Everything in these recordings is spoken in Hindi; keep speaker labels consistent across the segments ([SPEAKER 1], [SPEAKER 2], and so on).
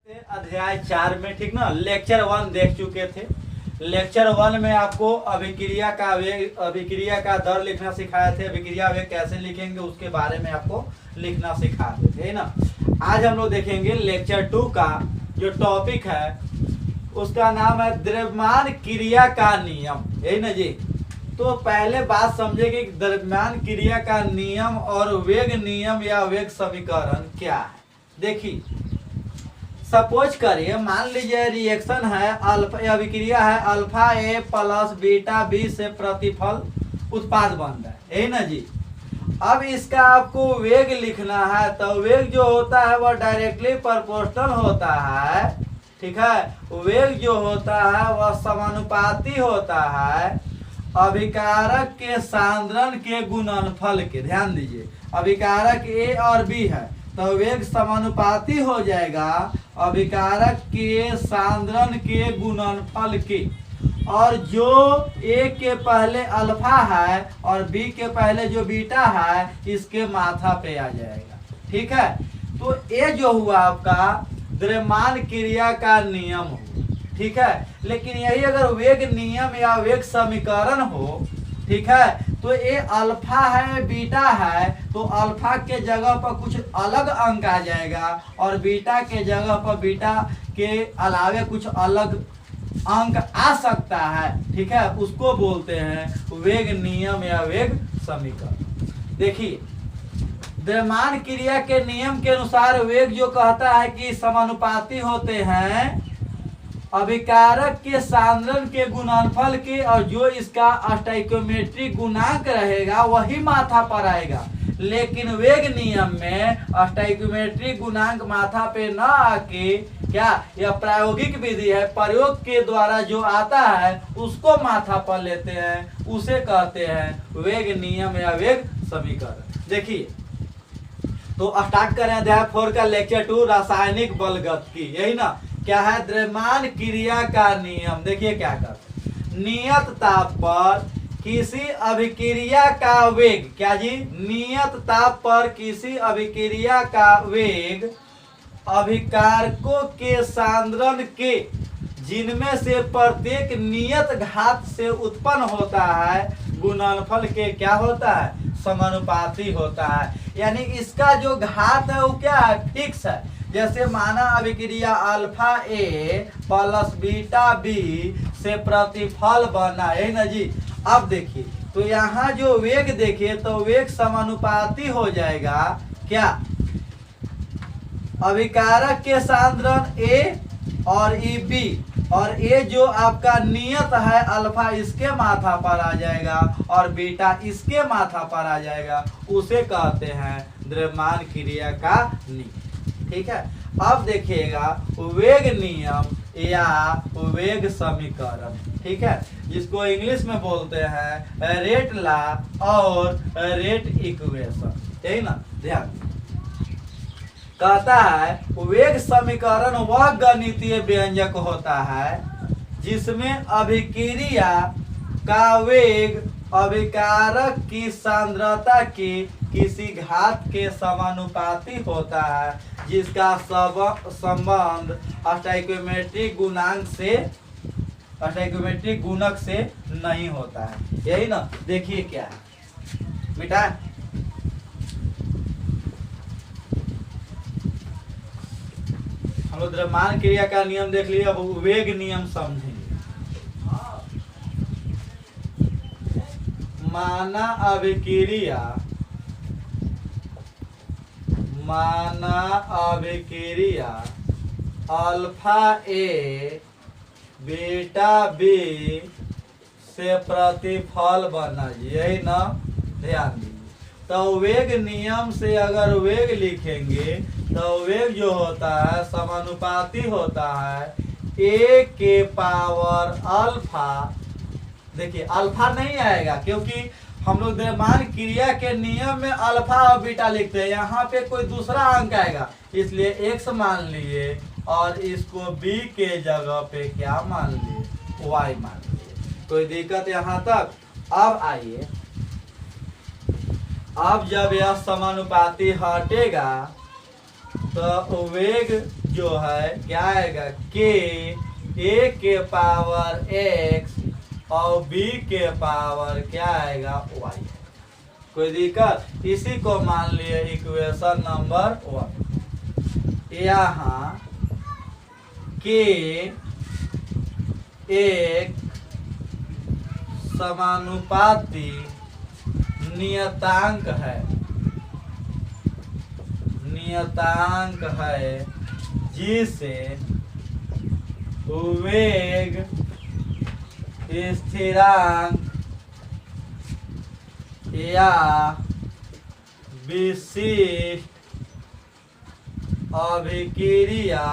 [SPEAKER 1] अध्याय 4 में, ठीक ना, लेक्चर 1 देख चुके थे। लेक्चर 1 में आपको अभिक्रिया का वेग, अभिक्रिया का दर लिखना सिखाए थे। अभिक्रिया वेग कैसे लिखेंगे उसके बारे में आपको लिखना सिखाते थे ना। आज हम लोग देखेंगे लेक्चर 2 का जो टॉपिक है उसका नाम है द्रव्यमान क्रिया का नियम, यही ना जी। तो पहले बात समझेंगे कि द्रव्यमान क्रिया का नियम और वेग नियम या वेग समीकरण क्या है। देखिए, सपोज करिए, मान लीजिए रिएक्शन है अल्फा, अभिक्रिया है अल्फा ए प्लस बीटा बी से प्रतिफल उत्पाद बन रहा है, यही ना जी। अब इसका आपको वेग लिखना है, तो वेग जो होता है वह डायरेक्टली प्रोपोर्शनल होता है, ठीक है। वेग जो होता है वह समानुपाती होता है अभिकारक के सांद्रण के गुणनफल के। ध्यान दीजिए, अभिकारक ए और बी है तो वेग समानुपाती हो जाएगा अभिकारक के सांद्रण के गुणनफल के। और जो ए के पहले अल्फा है और बी के पहले जो बीटा है इसके माथा पे आ जाएगा, ठीक है। तो ये जो हुआ आपका द्रव्यमान क्रिया का नियम हो, ठीक है। लेकिन यही अगर वेग नियम या वेग समीकरण हो, ठीक है, तो ये अल्फा है बीटा है तो अल्फा के जगह पर कुछ अलग अंक आ जाएगा और बीटा के जगह पर बीटा के अलावे कुछ अलग अंक आ सकता है, ठीक है। उसको बोलते हैं वेग नियम या वेग समीकरण। देखिए, द्रव्यमान क्रिया के नियम के अनुसार वेग जो कहता है कि समानुपाती होते हैं अभिकारक के सांद्रण के गुणनफल के, और जो इसका स्टोइकियोमेट्रिक गुणांक रहेगा वही माथा पर आएगा। लेकिन वेग नियम में स्टोइकियोमेट्रिक गुणांक माथा पे न आके, क्या यह प्रायोगिक विधि है, प्रयोग के द्वारा जो आता है उसको माथा पर लेते हैं, उसे कहते हैं वेग नियम या वेग समीकरण। देखिए, तो स्टार्ट करें अध्याय 4 का लेक्चर 2 रासायनिक बलगतिकी, यही ना। क्या है? द्रव्यमान क्रिया का नियम। देखिए क्या करते, नियत ताप पर किसी अभिक्रिया का वेग, क्या जी, नियत ताप पर किसी अभिक्रिया का वेग अभिकारकों के सांद्रण के, जिनमें से प्रत्येक नियत घात से उत्पन्न होता है, गुणनफल के क्या होता है, समानुपाती होता है। यानी इसका जो घात है वो क्या है, फिक्स है। जैसे माना अभिक्रिया अल्फा ए प्लस बीटा बी से प्रतिफल बना है ना जी। अब देखिए, तो यहाँ जो वेग देखिए तो वेग समानुपाती हो जाएगा क्या, अभिकारक के सांद्रण ए और ई बी, और ए जो आपका नियत है अल्फा इसके माथा पर आ जाएगा और बीटा इसके माथा पर आ जाएगा, उसे कहते हैं द्रव्यमान क्रिया का नियम, ठीक है। अब देखिएगा वेग नियम या वेग समीकरण, ठीक है, जिसको इंग्लिश में बोलते हैं रेट लॉ और रेट इक्वेशन, यही ना। ध्यान, कहता है वेग समीकरण वह गणितीय व्यंजक होता है जिसमें अभिक्रिया का वेग अभिकारक की सांद्रता की किसी घात के समानुपाती होता है, जिसका संबंध स्टोइकियोमेट्रिक गुणांक से, स्टोइकियोमेट्रिक गुणक से नहीं होता है, यही ना। देखिए क्या है बेटा, हम लोग द्रव्यमान क्रिया का नियम देख लिए, अब वेग नियम समझेंगे। माना अभिक्रिया, माना अभिक्रिया अल्फा ए बीटा बी से प्रतिफल बना, यही ना। ध्यान दीजिए, तो वेग नियम से अगर वेग लिखेंगे तो वेग जो होता है समानुपाती होता है ए के पावर अल्फा। देखिए, अल्फा नहीं आएगा क्योंकि हम लोग द्रव्यमान क्रिया के नियम में अल्फा और बीटा लिखते हैं, यहाँ पे कोई दूसरा अंक आएगा, इसलिए x मान लिए और इसको b के जगह पे क्या मान लिए, y मान लिए। कोई दिक्कत यहाँ तक? अब आइए, अब जब यह समानुपाती हटेगा तो वेग जो है क्या आएगा के ए के पावर एक्स और बी के पावर क्या आएगा वाई। कोई दिक्कत? इसी को मान लिए इक्वेशन नंबर 1। यहाँ के एक समानुपाती नियतांक है जिसे वेग स्थिरांक या विशिष्ट अभिक्रिया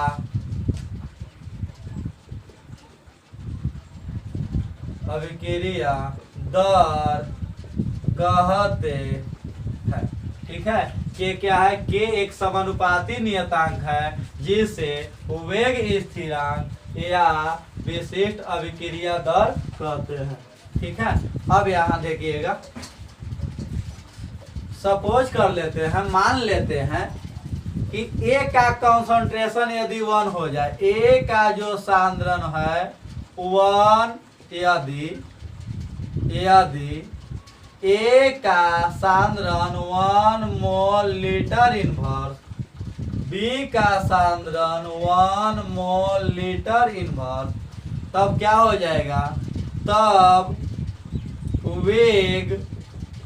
[SPEAKER 1] दर कहते हैं। ठीक है, के क्या है? के एक समानुपाती नियतांक है जिसे वेग स्थिरांक या विशिष्ट अभिक्रिया दर कहते हैं। ठीक है, अब यहाँ देखिएगा, सपोज कर लेते हैं, मान लेते हैं कि ए का कंसंट्रेशन यदि 1 हो जाए, ए का जो सांद्रण है 1, यदि ए का सांद्रण 1 मोल लीटर इनवर्स, बी का सांद्रण 1 मोल लीटर इनवर्स, तब क्या हो जाएगा? तब वेग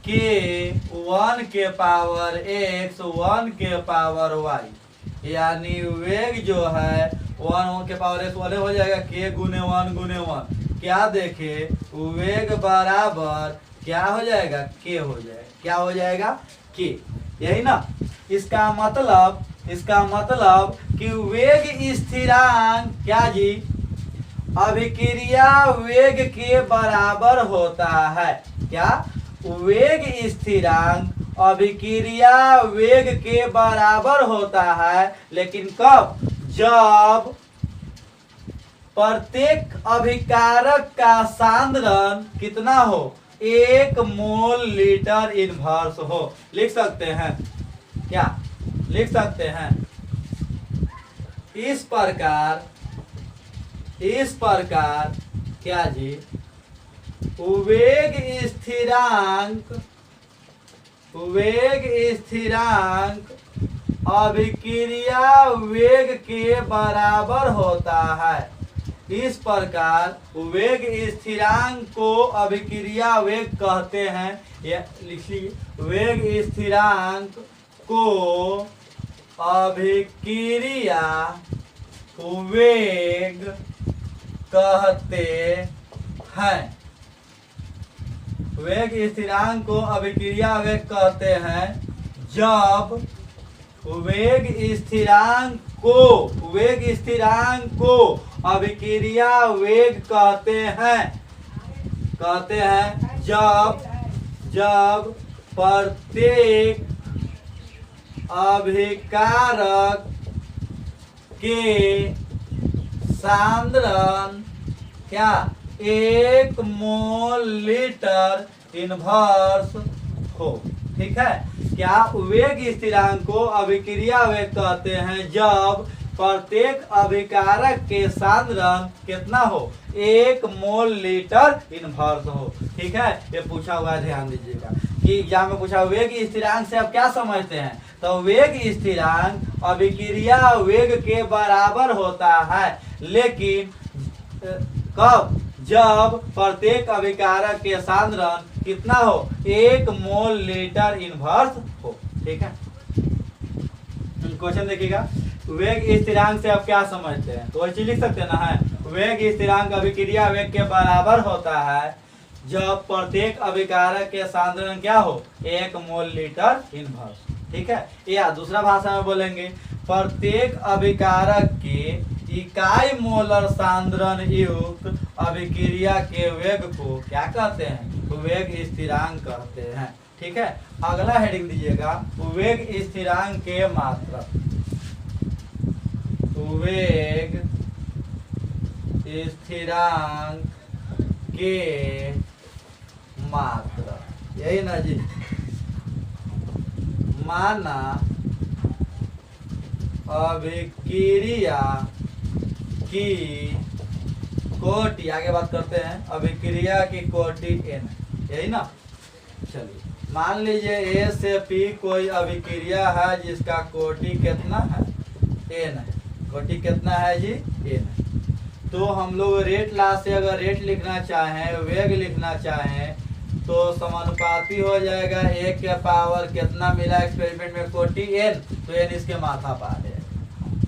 [SPEAKER 1] के 1 के पावर x 1 के पावर y, यानी वेग जो है 1 के पावर x वाले हो जाएगा के गुने 1 गुने 1। क्या देखे? वेग बराबर क्या हो जाएगा? के हो जाएगा। क्या हो जाएगा? के। यही ना? इसका मतलब कि वेग स्थिरांक क्या जी? अभिक्रिया वेग के बराबर होता है। क्या? वेग स्थिरांक अभिक्रिया वेग के बराबर होता है, लेकिन कब? जब प्रत्येक अभिकारक का सांद्रण कितना हो? 1 मोल लीटर इनवर्स हो। लिख सकते हैं क्या? लिख सकते हैं इस प्रकार क्या जी? वेग स्थिरांक अभिक्रिया वेग के बराबर होता है। इस प्रकार वेग स्थिरांक को अभिक्रिया वेग कहते हैं। लिख लीजिए, वेग स्थिरांक को अभिक्रिया वेग कहते हैं। वेग स्थिरांक को अभिक्रिया वेग कहते हैं जब वेग स्थिरांक को अभिक्रिया वेग कहते हैं जब प्रत्येक अभिकारक के सांद्रण क्या? 1 मोल लीटर इनवर्स हो। ठीक है, क्या? वेग स्थिरांक को अभिक्रिया वेग कहते हैं जब प्रत्येक अभिकारक के सांद्रण कितना हो? 1 मोल लीटर इनवर्स हो। ठीक है, ये पूछा हुआ है, ध्यान दीजिएगा कि एग्जाम में पूछा। वेग स्थिरांक से आप क्या समझते हैं? तो वेग स्थिरांक अभिक्रिया वेग के बराबर होता है, लेकिन कब? जब प्रत्येक अभिकारक के सांद्रण कितना हो? 1 मोल लीटर इनवर्स हो। ठीक है, क्वेश्चन देखिएगा, वेग स्थिरांक से आप क्या समझते हैं? तो वही चीज लिख सकते हैं ना, है वेग स्थिरांक अभिक्रिया वेग के बराबर होता है जब प्रत्येक अभिकारक के सांद्रण क्या हो? 1 मोल लीटर इनवर्स। ठीक है, या दूसरा भाषा में बोलेंगे, प्रत्येक अभिकारक के इकाई मोलर सांद्रण युक्त अभिक्रिया के वेग को क्या कहते हैं? वेग स्थिरांक कहते हैं। ठीक है, अगला हेडिंग दीजिएगा, वेग स्थिरांक के मात्रक। वेग स्थिरांक के मात्रक, यही ना जी? माना अभिक्रिया की कोटि, आगे बात करते हैं, अभिक्रिया की कोटि n, यही ना। चलिए मान लीजिए A से P कोई अभिक्रिया है जिसका कोटि कितना है, n है। कोटि कितना है जी, n है। तो हम लोग रेट ला से अगर रेट लिखना चाहें, वेग लिखना चाहें, तो समानुपाती हो जाएगा 1 के पावर कितना मिला एक्सपेरिमेंट में, कोटि n, तो n इसके माथा पर आ जाएगा।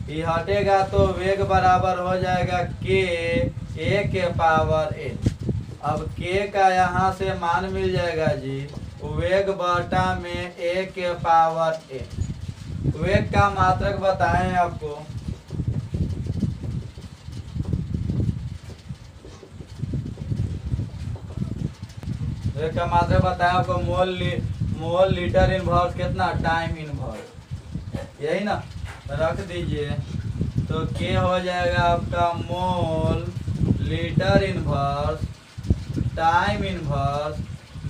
[SPEAKER 1] ये हटेगा तो वेग बराबर हो जाएगा k a के पावर n। अब k का यहाँ से मान मिल जाएगा जी, वेग बटा में a के पावर n। वेग का मात्रक बताएं आपको, वेग का मात्रक बताएं आपको, मोल लीटर इनवर्स कितना, टाइम इनवर्स, यही ना। रख दीजिए तो k हो जाएगा आपका मोल litre inverse time inverse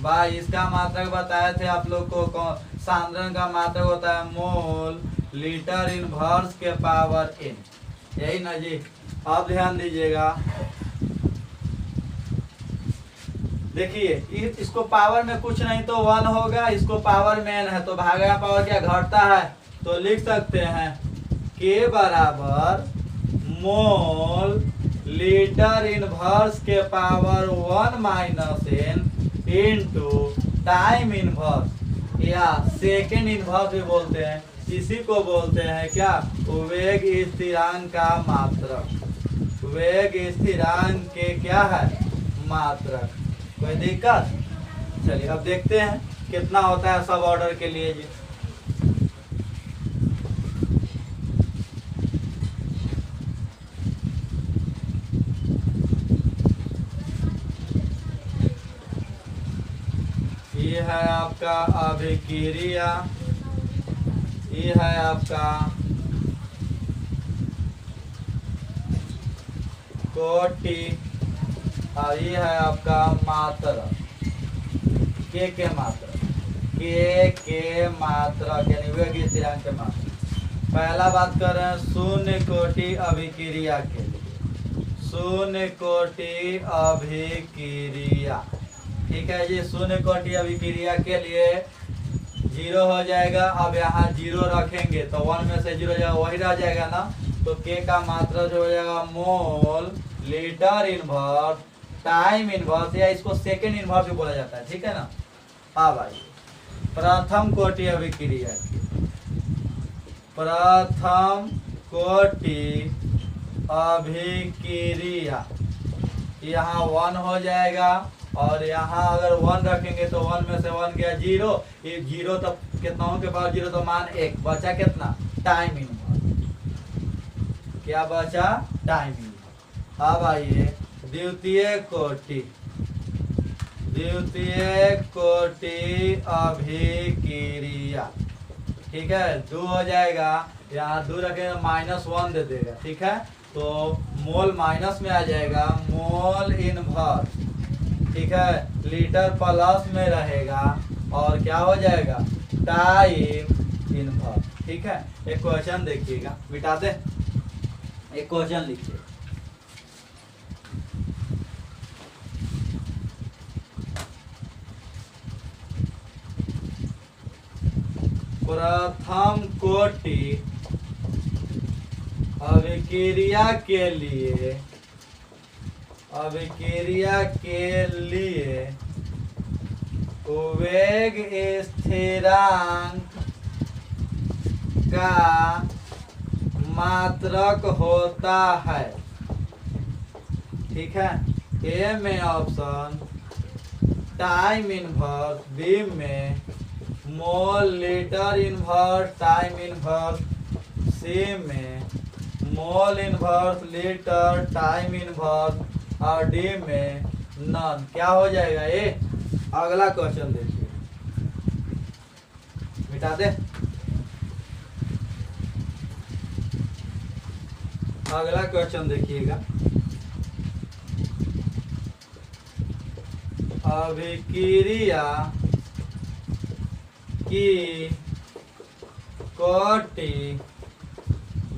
[SPEAKER 1] by, इसका मात्रक बताए थे आप लोग को, सांद्रण का मात्रक होता है मोल लीटर इनवर्स के पावर n, यही ना जी। अब ध्यान दीजिएगा, देखिए इसको पावर में कुछ नहीं तो 1 होगा, इसको पावर में n है तो भागा पावर क्या घटता है, तो लिख सकते हैं k बराबर मोल लीटर इनवर्स के power 1 minus n into time inverse या सेकेंड इनवर्स भी बोलते हैं, इसी को बोलते हैं क्या, वेग स्थिरांक का मात्रक। वेग स्थिरांक के क्या है, मात्रक। कोई दिक्कत? चलिए अब देखते हैं कितना होता है सब ऑर्डर के लिए जी। ये है आपका अभिक्रिया, ये है आपका कोटि, और ये है आपका मात्रक, के मात्रक, के मात्रक यानी वेग स्थिरांक के मात्रक। पहला बात कर रहे हैं शून्य कोटि अभिक्रिया के लिए, शून्य कोटि अभिक्रिया, ठीक है जी। शून्य कोटि अभिक्रिया के लिए 0 हो जाएगा। अब यहाँ 0 रखेंगे तो 1 में से 0 जाएगा, वही रह जाएगा ना। तो k का मात्रा जो हो जाएगा मोल लीटर इनवर्स टाइम इनवर्स, या इसको सेकेंड इनवर्स भी बोला जाता है, ठीक है ना। अब आइए प्रथम कोटि अभिक्रिया की, प्रथम कोटि अभिक्रिया, यहाँ 1 हो जाएगा, और यहाँ अगर 1 रखेंगे तो 1 में से 1 गया 0, ये 0 तो कितना के पास 0 तो मान 1, बचा कितना, टाइम इनवर्स, क्या बचा, टाइम इनवर्स। अब आइए द्वितीय कोटि, द्वितीय कोटि अभिक्रिया, ठीक है। 2 हो जाएगा, यहाँ 2 रखेंगे -1 दे देगा, ठीक है। तो मोल माइनस में आ जाएगा, मोल इनवर्स, ठीक है, लीटर प्लस में रहेगा, और क्या हो जाएगा, टाइम इनवर्स, ठीक है। एक क्वेश्चन देखिएगा, मिटा दे, एक क्वेश्चन लिखिए। प्रथम कोटि अभिक्रिया के लिए, अभिक्रिया के लिए वेग स्थिरांक का मात्रक होता है, ठीक है। ए में ऑप्शन टाइम इनवर्स, बी में mole litre inverse time inverse, C में mole inverse litre time inverse, और डी में नन। क्या हो जाएगा ये, अगला क्वेश्चन देखिए, मिटा दे। अगला क्वेश्चन देखिएगा, अभिक्रिया की कोटि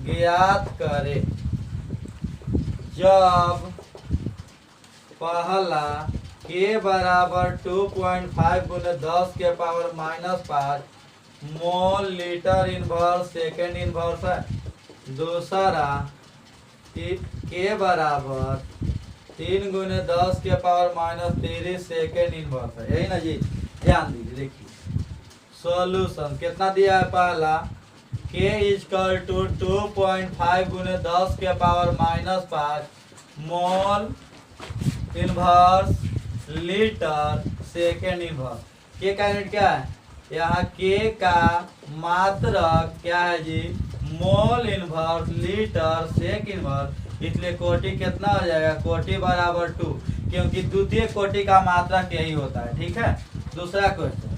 [SPEAKER 1] ज्ञात करें जब पहला k बराबर 2.5 गुने 10 के पावर -5 मोल लीटर इनवर्स सेकेंड इनवर्स है। दूसरा k बराबर 3 गुने 10 के पावर -30 सेकेंड इनवर्स है। यही ना जी, ध्यान दीजिए। देखिए सॉल्यूशन कितना दिया है, पहला k इजकल टू 2.5 गुने 10 के पावर -5 मोल इनवर्स लीटर सेकेंड इनवर्स। के का यूनिट क्या है, यहाँ के का मात्रक क्या है जी, mole inverse litre sec inverse, इसलिए कोटि कितना हो जाएगा, कोटि बराबर 2, क्योंकि द्वितीय कोटि का मात्रक यही होता है। ठीक है। दूसरा क्वेश्चन,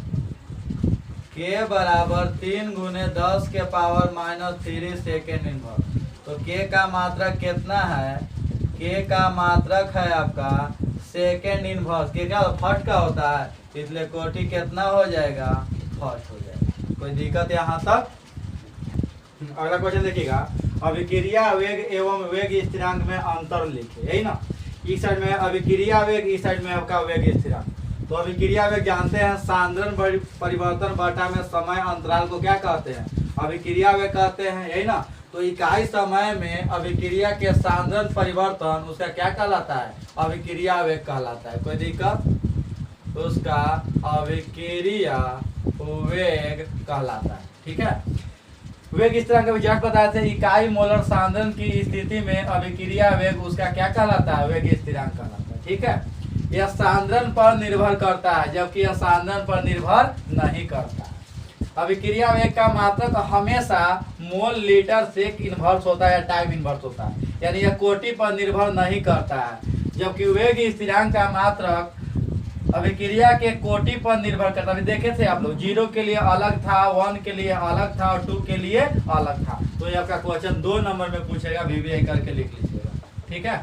[SPEAKER 1] के बराबर 3 गुने 10 के पावर -3 सेकेंड इनवर्स। तो के का मात्रक कितना है, के का मात्रक है आपका सेकेंड इनवर्स, के क्या फर्स्ट का होता है, इसलिए कोटि कितना हो जाएगा, फर्स्ट हो जाएगा। कोई दिक्कत यहाँ तक। अगला क्वेश्चन देखिएगा, अभिक्रिया वेग एवं वेग स्थिरांक में अंतर लिखे। यही ना, इस साइड में अभिक्रिया वेग, इस साइड में आपका वेग स्थिरांक। तो अभिक्रिया वेग जानते हैं सांद्रण परिवर्तन बटा में समय अंतराल को क्या कहते हैं, अभिक्रिया वेग कहते हैं। यही ना, तो इकाई समय में अभिक्रिया के सांद्रण परिवर्तन उसका क्या कहलाता है, अभिक्रिया वेग कहलाता है। कोई दिक्कत, उसका अभिक्रिया वेग कहलाता है। ठीक है। वेग स्थिरांक का जस्ट बताए थे, इकाई मोलर सांद्रण की स्थिति में अभिक्रिया वेग उसका क्या कहलाता है, वेग स्थिरांक कहलाता है। ठीक है। यह सांद्रण पर निर्भर करता है, जबकि यह सांद्रण पर निर्भर नहीं करता है। अभिक्रिया वेग का मात्रक हमेशा मोल लीटर सेक इनवर्स होता है या टाइम इनवर्स होता है, यानी यह कोटि पर निर्भर नहीं करता है। जबकि वेग स्थिरांक का मात्रक अभिक्रिया के कोटि पर निर्भर करता है। देखे थे आप लोग, 0 के लिए अलग था, 1 के लिए अलग था और 2 के लिए अलग था। तो ये आपका क्वेश्चन 2 नंबर में पूछेगा, भी करके लिख लीजिएगा। ठीक है।